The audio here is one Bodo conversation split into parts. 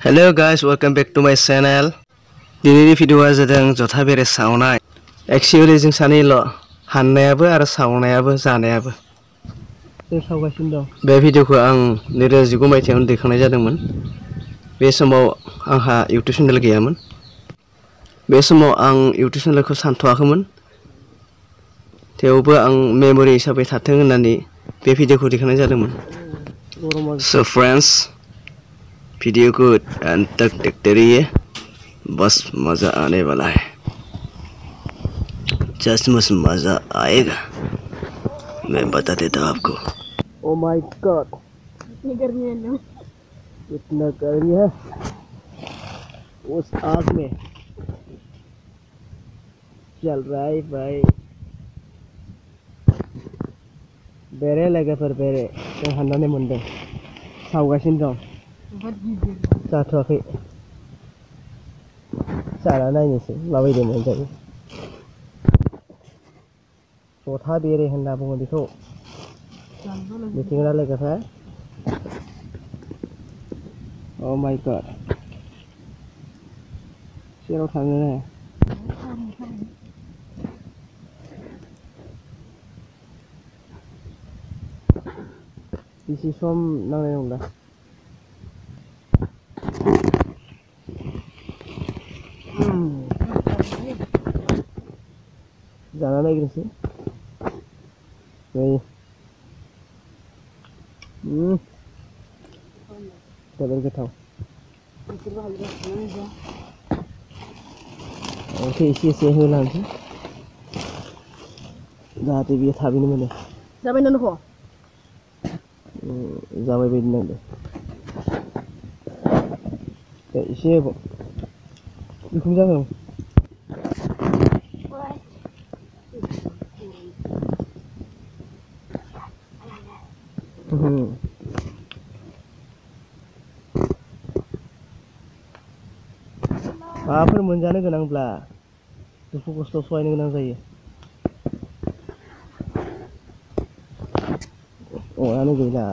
Hello guys, welcome back to my channel. Dinini video jadwng Jotha Bere saonai. Actually जों सानैल' हाननायाबो आरो सावनायाबो जानायाबो जों सावगासिनो दं। बे भिडिअखौ आं 2019 मायथाइयावनो दैखांनाय जादोंमोन। बे समाव आंहा YouTube चेनेल गैयामोन। बे समाव आं YouTube चेनेलखौ सानथ'वाखैमोन। थेवबो आं मेमोरि हिसाबै थाथों होननानै बे भिडिअखौ दैखांनाय जादोंमोन। So friends, वीडियो को अंत तक देखते रहिए, बस मजा आने वाला है। सचमुच मजा आएगा, मैं बता देता हूँ आपको। Oh my God, इतनी गर्मी है उस आग में चल रहा है भाई। बेरे लोगोफोर बेरे जों हाननानै मोनदों, सावगासिनो दं। जाथ'वाखै, जाना नायनोसै माबायदि मोनजायो। जथा बेरे होनना बुङो बेखौ, मिथिगौना लोगोफोर? Oh my God, जेराव थाङो बेसे सम नांनाय नंला। जाना नायग्रोसै। जोबोर गोथाव। एसे एसे होलांसै जाहाथे बियो थाबैनो मोनो। जाबाय ना न'खौ? जाबाय बायदि नांदों। एसे बेखौनो जागोन। माबाफोर मोनजानो गोनांब्ला दुखु खस्थ' सहायनो गोनां जायो। अरानो गैला।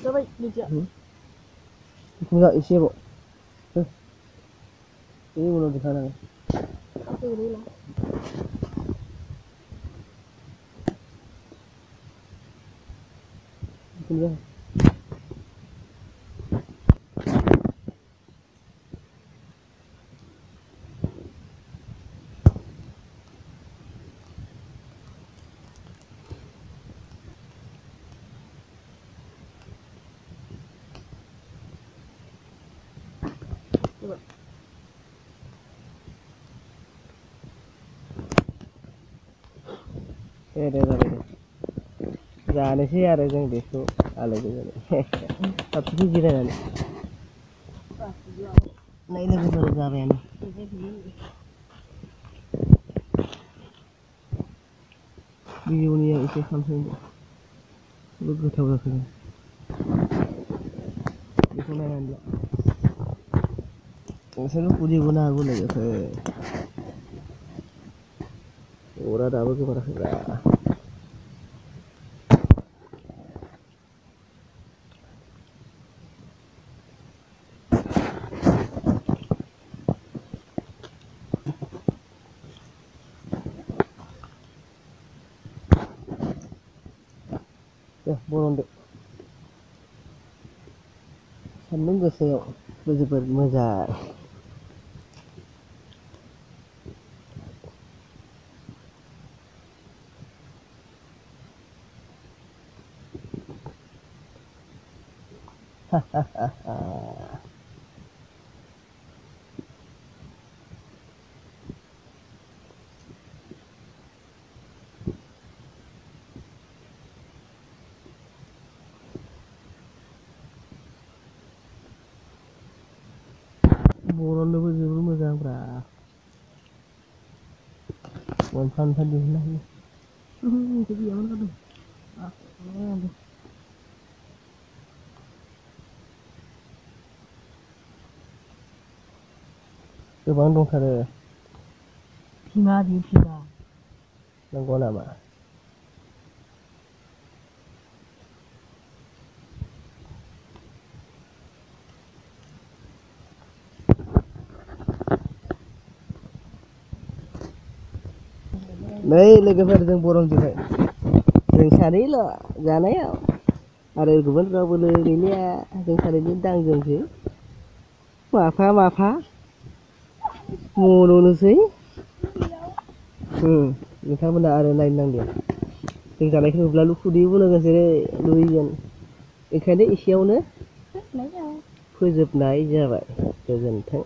जाबाय बेखौ जा एसेबाव बे उनाव दिखांनांगोन। दे जाबाय दे। जानोसै आरो जों बेखौ आलो गोजोनै साबसिन जिरायनानै नायनो गोजोन जाबायानो। भिडिअनिया एसे सामसं जोबोद गोथाव जाथारदों। बेखौ नायनानै ला नोंसोरबो खुदिबोनो हागौ लोगोफोर। अरा दाबो गोमाराखैब्रा। दे बरनदो। सान्दुं गोसायाव जोबोर मोजां। बरननोबो जोबोर मोजांब्रा। मोनफा मोनफा दिहुननो हायो। गोबां दंथारो। फिमा बि फिमा। नंगौ नामा? नै लोगोफोरजों बरंजोंहाय जों सानैल' जानायाव आरो गुबुन रावबो गैलिया जों सानैजों दांजोंसो माफा माफा मन'नोसै नोंथांमोना आरो नायनो नांलिया जों जानायखौ नुब्ला खुदैबो लोगोसे लुहैगोन ओंखायनो एसेयावनो फोजोबनाय जाबाय गोजोन्थों।